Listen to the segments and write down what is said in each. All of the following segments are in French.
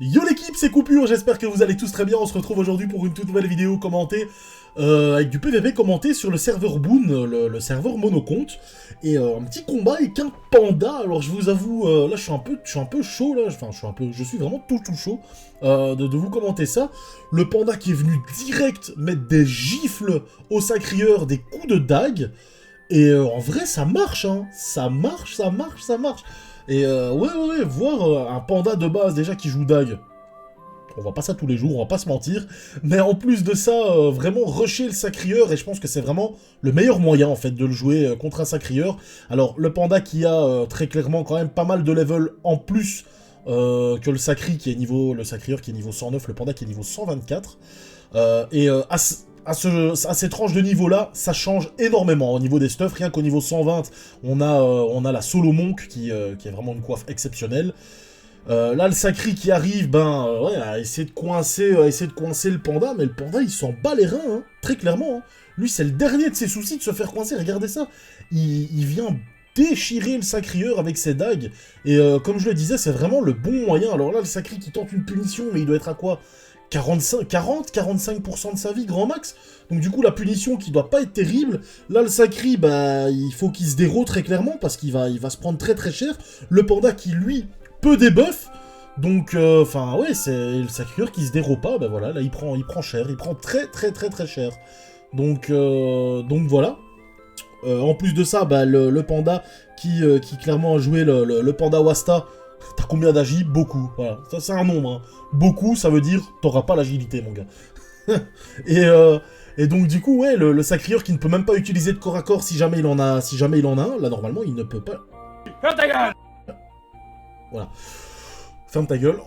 Yo l'équipe, c'est Coupure, j'espère que vous allez tous très bien. On se retrouve aujourd'hui pour une toute nouvelle vidéo commentée avec du PVP commenté sur le serveur Boon, le serveur monocompte. Et un petit combat avec un panda. Alors je vous avoue, là je suis un peu chaud là, enfin je suis vraiment tout chaud de vous commenter ça. Le panda qui est venu direct mettre des gifles au sacrieur, des coups de dague. Et en vrai ça marche, hein. Ça marche. Et ouais, voir un panda de base déjà qui joue dague, on voit pas ça tous les jours, on va pas se mentir, mais en plus de ça, vraiment rusher le sacrieur, et je pense que c'est vraiment le meilleur moyen en fait de le jouer contre un sacrieur. Alors le panda qui a très clairement quand même pas mal de level en plus que le sacrieur qui est niveau 109, le panda qui est niveau 124, à ces tranches de niveau là, ça change énormément au niveau des stuffs. Rien qu'au niveau 120, on a la solo monk qui est vraiment une coiffe exceptionnelle. Là, le sacri qui arrive, ouais, à essayer de coincer le panda, mais le panda, il s'en bat les reins, hein, très clairement. Hein. Lui, c'est le dernier de ses soucis de se faire coincer, regardez ça. Il vient déchirer le sacrieur avec ses dagues, et comme je le disais, c'est vraiment le bon moyen. Alors là, le sacri qui tente une punition, mais il doit être à quoi 45% de sa vie, grand max. Donc du coup, la punition qui doit pas être terrible. Là, le sacri, il faut qu'il se déroule très clairement, parce qu'il va se prendre très cher. Le panda qui, lui, peu débuff, donc enfin ouais, c'est le sacrieur qui se dérobe pas, voilà, là il prend cher, il prend très cher. Donc voilà. En plus de ça, le panda qui clairement a joué le panda Wasta, t'as combien d'agi? Beaucoup, voilà, ça c'est un nombre, hein. Beaucoup, ça veut dire t'auras pas l'agilité, mon gars. Et donc du coup, ouais, le sacrieur qui ne peut même pas utiliser de corps à corps si jamais il en a un, là normalement il ne peut pas. Ferme ta gueule! Voilà. Ferme ta gueule,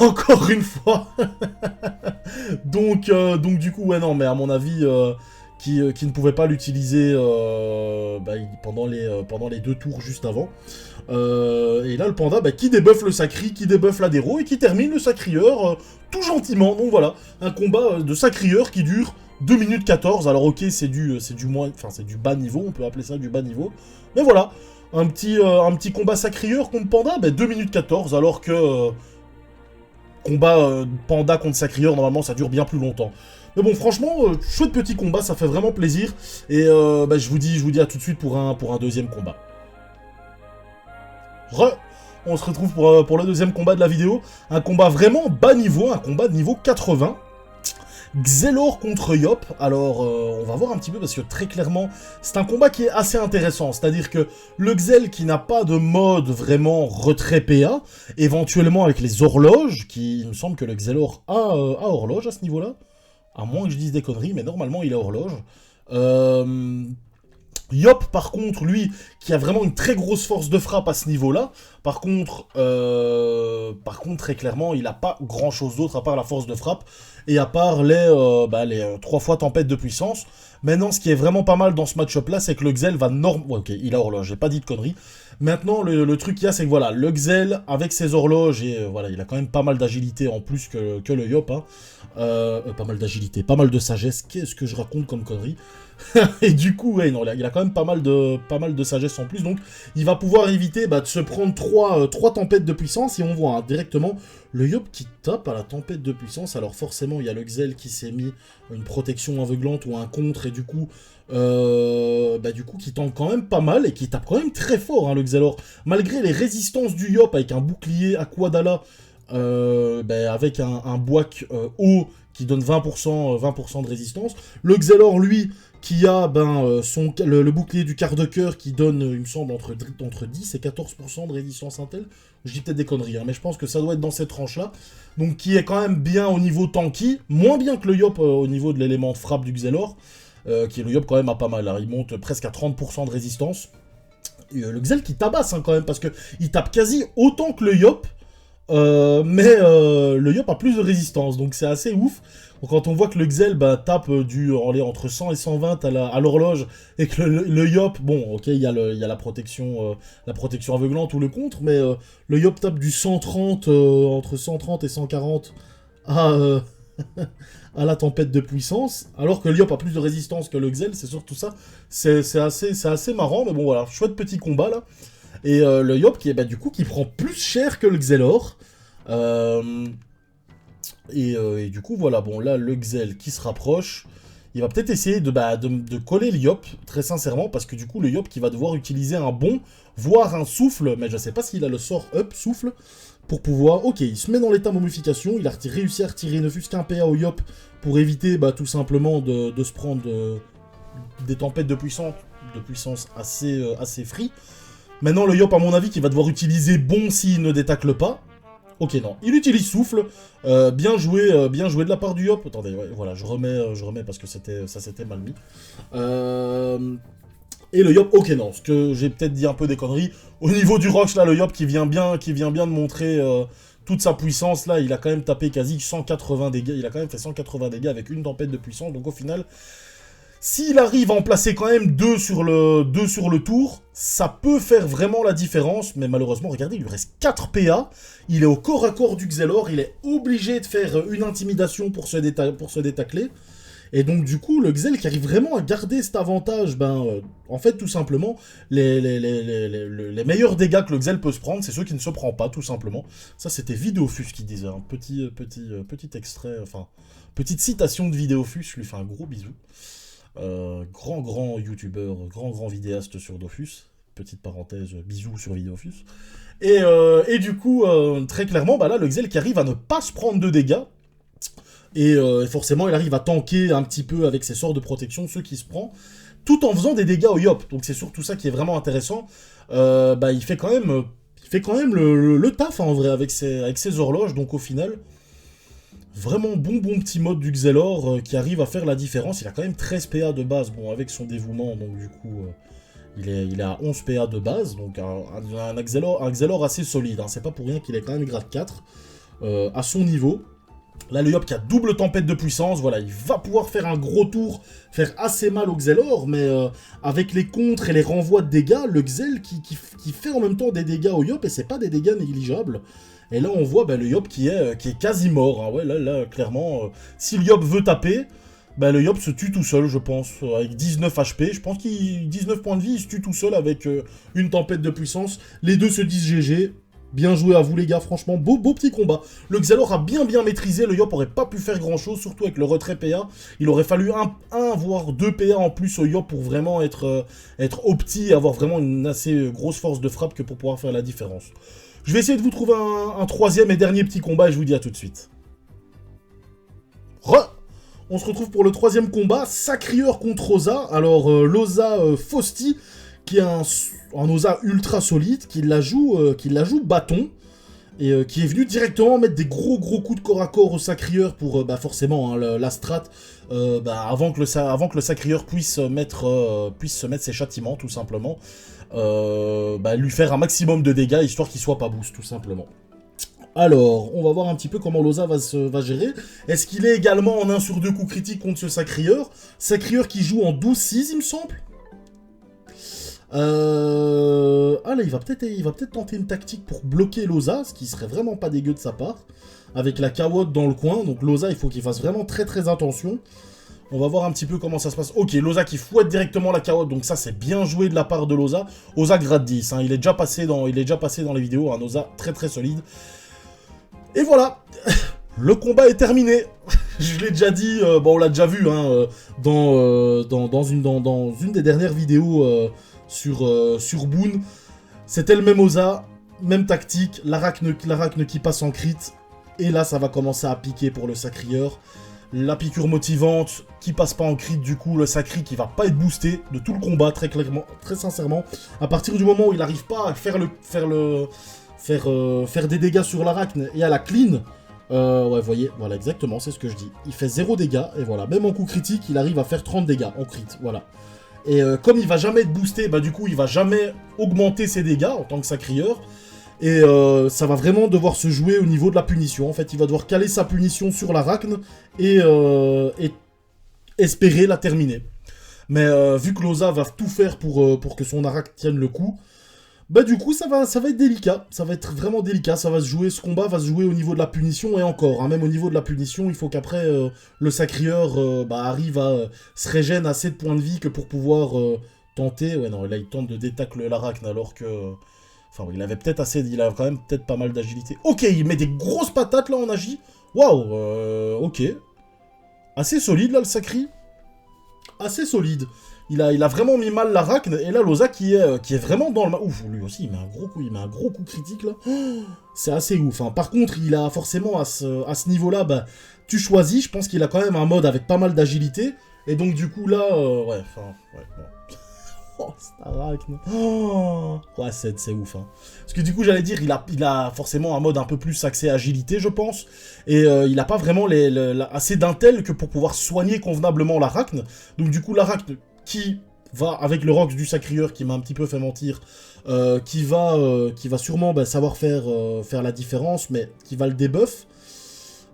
encore une fois. donc du coup, ouais, non, mais à mon avis, qui ne pouvait pas l'utiliser pendant les 2 tours juste avant. Et là, le panda, qui débuffe le sacri, qui débuffe l'adéro, et qui termine le sacrieur tout gentiment. Donc voilà, un combat de sacrieur qui dure 2 minutes 14. Alors ok, c'est du bas niveau, on peut appeler ça du bas niveau. Mais voilà. Un petit combat sacrieur contre panda, 2 minutes 14, alors que combat panda contre sacrieur, normalement, ça dure bien plus longtemps. Mais bon, franchement, chouette petit combat, ça fait vraiment plaisir. Et je vous dis à tout de suite pour un deuxième combat. On se retrouve pour le deuxième combat de la vidéo. Un combat vraiment bas niveau, un combat de niveau 80. Xelor contre Yop, alors on va voir un petit peu parce que très clairement c'est un combat qui est assez intéressant, c'est-à-dire que le Xel qui n'a pas de mode vraiment retrait PA, éventuellement avec les horloges, il me semble que le Xelor a horloge à ce niveau-là, à moins que je dise des conneries, mais normalement il a horloge. Yop, par contre, lui, qui a vraiment une très grosse force de frappe à ce niveau-là, par contre, très clairement, il n'a pas grand-chose d'autre à part la force de frappe, et à part les 3 fois tempête de puissance. Maintenant, ce qui est vraiment pas mal dans ce match-up-là, c'est que le Xel va ouais, ok, il a horloge, j'ai pas dit de conneries. Maintenant, le truc qu'il y a, c'est que voilà, le Xel, avec ses horloges, et voilà, il a quand même pas mal d'agilité en plus que le Yop, hein. Pas mal d'agilité, pas mal de sagesse, qu'est-ce que je raconte comme conneries. Et du coup, ouais, non, il a quand même pas mal de sagesse en plus, donc il va pouvoir éviter de se prendre 3 tempêtes de puissance, et on voit directement le Yop qui tape à la tempête de puissance. Alors forcément, il y a le Xel qui s'est mis une protection aveuglante ou un contre, et du coup, qui tank quand même pas mal, et qui tape quand même très fort, hein, le Xelor. Malgré les résistances du Yop, avec un bouclier Aquadala, avec un boak haut qui donne 20% de résistance. Le Xelor, lui, qui a le bouclier du quart de cœur qui donne, il me semble, entre 10 et 14% de résistance intel. Je dis peut-être des conneries, hein, mais je pense que ça doit être dans cette tranche-là. Donc qui est quand même bien au niveau tanky, moins bien que le Yop au niveau de l'élément de frappe du Xelor, qui est le Yop quand même a pas mal, hein. Il monte presque à 30% de résistance. Et, le Xel qui tabasse hein, quand même, parce que il tape quasi autant que le Yop, mais le Yop a plus de résistance, donc c'est assez ouf. Donc, quand on voit que le Xel tape entre 100 et 120 à l'horloge, et que le Yop, bon, ok, il y a la protection aveuglante ou le contre, mais le Yop tape du 130, entre 130 et 140 à la tempête de puissance, alors que le Yop a plus de résistance que le Xel, c'est surtout ça. C'est assez marrant, mais bon voilà, chouette petit combat là. Et le Yop qui prend plus cher que le Xelor. Et du coup, voilà, bon, là, le Xel qui se rapproche, il va peut-être essayer de coller le Yop, très sincèrement, parce que du coup, le Yop qui va devoir utiliser un bond, voire un souffle, mais je sais pas s'il a le sort up, souffle, pour pouvoir... Ok, il se met dans l'état momification, il a réussi à retirer ne fût-ce qu'un PA au Yop, pour éviter tout simplement de se prendre des tempêtes de puissance assez free. Maintenant, le Yop, à mon avis, qui va devoir utiliser bon s'il ne détacle pas. Ok, non. Il utilise souffle. Bien joué de la part du Yop. Attendez, ouais, voilà, je remets parce que ça s'était mal mis. Et le Yop, ok, non. Ce que j'ai peut-être dit un peu des conneries. Au niveau du Roche, là, le Yop qui vient bien de montrer toute sa puissance, là, il a quand même tapé quasi 180 dégâts. Il a quand même fait 180 dégâts avec une tempête de puissance. Donc au final, s'il arrive à en placer quand même 2 sur le tour, ça peut faire vraiment la différence. Mais malheureusement, regardez, il lui reste 4 PA. Il est au corps à corps du Xelor. Il est obligé de faire une intimidation pour se détacler. Et donc, du coup, le Xel qui arrive vraiment à garder cet avantage, en fait, tout simplement, les meilleurs dégâts que le Xel peut se prendre, c'est ceux qui ne se prend pas, tout simplement. Ça, c'était Vidéofus qui disait. Un petit extrait, enfin, petite citation de Vidéofus. Je lui fais un gros bisou. Grand youtubeur, grand vidéaste sur Dofus. Petite parenthèse, bisous sur Vidéofus. Et du coup, très clairement, là, le Xel qui arrive à ne pas se prendre de dégâts. Et forcément, il arrive à tanker un petit peu avec ses sorts de protection, ceux qui se prend, tout en faisant des dégâts au Yop. Donc c'est surtout ça qui est vraiment intéressant. Il fait quand même le taf, hein, en vrai, avec ses horloges. Donc au final... Vraiment bon petit mode du Xelor qui arrive à faire la différence. Il a quand même 13 PA de base, bon, avec son dévouement, donc du coup, il est à 11 PA de base, donc un Xelor assez solide. Hein. C'est pas pour rien qu'il est quand même grade 4 à son niveau. Là, le Yop qui a double tempête de puissance, voilà, il va pouvoir faire un gros tour, faire assez mal au Xelor, mais avec les contres et les renvois de dégâts, le Xel qui fait en même temps des dégâts au Yop, et c'est pas des dégâts négligeables. Et là, on voit le Yop qui est quasi mort. Hein. Ouais, là, clairement, si le Yop veut taper, le Yop se tue tout seul, je pense, avec 19 HP. Je pense qu'il 19 points de vie, il se tue tout seul avec une tempête de puissance. Les deux se disent GG. Bien joué à vous, les gars, franchement, beau petit combat. Le Xelor a bien maîtrisé, le Yop aurait pas pu faire grand-chose, surtout avec le retrait PA. Il aurait fallu un voire 2 PA en plus au Yop pour vraiment être opti et avoir vraiment une assez grosse force de frappe que pour pouvoir faire la différence. Je vais essayer de vous trouver un troisième et dernier petit combat et je vous dis à tout de suite. On se retrouve pour le troisième combat, Sacrieur contre Oza. Alors, l'Oza Fausti, qui est un Oza ultra solide, qui la joue bâton, et qui est venu directement mettre des gros coups de corps à corps au Sacrieur pour, forcément, hein, la strat, avant que le Sacrieur puisse se mettre ses châtiments, tout simplement. Lui faire un maximum de dégâts, histoire qu'il soit pas boost, tout simplement. Alors, on va voir un petit peu comment l'Oza va gérer. Est-ce qu'il est également en 1 sur 2 coups critiques contre ce Sacrieur? Sacrieur qui joue en 12-6, il me semble. Ah là, il va peut-être tenter une tactique pour bloquer l'Oza, ce qui serait vraiment pas dégueu de sa part. Avec la Kawotte dans le coin, donc l'Oza, il faut qu'il fasse vraiment très attention. On va voir un petit peu comment ça se passe. Ok, l'Oza qui fouette directement la Kawotte, donc ça c'est bien joué de la part de l'Oza. Oza grade 10, hein, il est déjà passé dans les vidéos, un Oza très solide. Et voilà, le combat est terminé. Je l'ai déjà dit, on l'a déjà vu hein, dans une des dernières vidéos sur Boon. C'était le même Oza, même tactique, l'Arachne qui passe en crit. Et là, ça va commencer à piquer pour le Sacrieur. La piqûre motivante qui passe pas en crit, du coup, le Sacri qui va pas être boosté de tout le combat, très clairement, très sincèrement. À partir du moment où il n'arrive pas à faire des dégâts sur l'Arachne et à la clean, ouais, voyez, voilà, exactement, c'est ce que je dis. Il fait 0 dégâts, et voilà, même en coup critique, il arrive à faire 30 dégâts en crit, voilà. Et comme il va jamais être boosté, du coup, il va jamais augmenter ses dégâts en tant que Sacrieur. Et ça va vraiment devoir se jouer au niveau de la punition. En fait, il va devoir caler sa punition sur l'Arachne et espérer la terminer. Mais vu que l'Oza va tout faire pour que son Arachne tienne le coup, du coup, ça va être délicat. Ça va être vraiment délicat. Ce combat va se jouer au niveau de la punition et encore. Hein, même au niveau de la punition, il faut qu'après, le Sacrieur arrive à se régène assez de points de vie que pour pouvoir tenter. Ouais, non, là, il tente de détacler l'Arachne alors que... Enfin, il avait peut-être il a quand même peut-être pas mal d'agilité. Ok, il met des grosses patates là en agi. Waouh, ok. Assez solide, là, le Sacri. Assez solide. Il a vraiment mis mal l'Arachne, et là, Loza qui est vraiment dans le... Ouf, lui aussi, il met un gros coup, critique, là. Oh, c'est assez ouf, hein. Par contre, il a forcément, à ce niveau-là, bah, tu choisis. Je pense qu'il a quand même un mode avec pas mal d'agilité, et donc, du coup, là, ouais, enfin, ouais, bon. Oh, c'est Arachne. Oh, ouais, c'est ouf, hein. Parce que du coup, j'allais dire, il a forcément un mode un peu plus axé agilité, je pense. Et il a pas vraiment assez d'intel que pour pouvoir soigner convenablement l'Arachne. Donc du coup, l'Arachne qui va, avec le Rox du Sacrieur, qui m'a un petit peu fait mentir, qui va sûrement savoir faire la différence, mais qui va le débuff.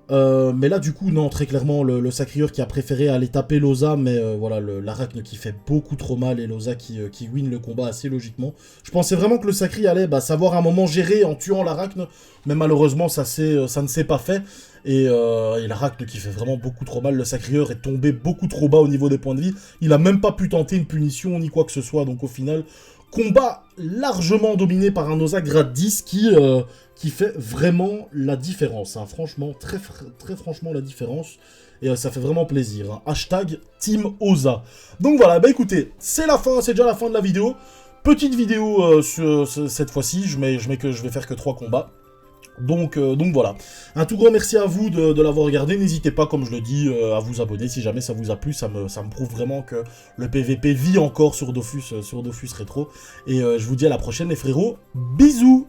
Mais là, du coup, non, très clairement, le Sacrieur qui a préféré aller taper Loza, mais voilà, l'Arachne qui fait beaucoup trop mal et Loza qui win le combat assez logiquement. Je pensais vraiment que le Sacri allait savoir à un moment gérer en tuant l'Arachne, mais malheureusement, ça ne s'est pas fait. Et l'Arachne qui fait vraiment beaucoup trop mal, le Sacrieur est tombé beaucoup trop bas au niveau des points de vie. Il a même pas pu tenter une punition ni quoi que ce soit, donc au final, combat largement dominé par un Oza grade 10 qui fait vraiment la différence, hein. Franchement, très franchement la différence, et ça fait vraiment plaisir, hein. Hashtag Team Oza. Donc voilà, bah écoutez, c'est la fin, c'est déjà la fin de la vidéo. Petite vidéo cette fois-ci, je vais faire que 3 combats. Donc voilà. Un tout grand merci à vous de l'avoir regardé. N'hésitez pas, comme je le dis, à vous abonner si jamais ça vous a plu. Ça me prouve vraiment que le PVP vit encore sur Dofus Rétro. Et je vous dis à la prochaine les frérots. Bisous!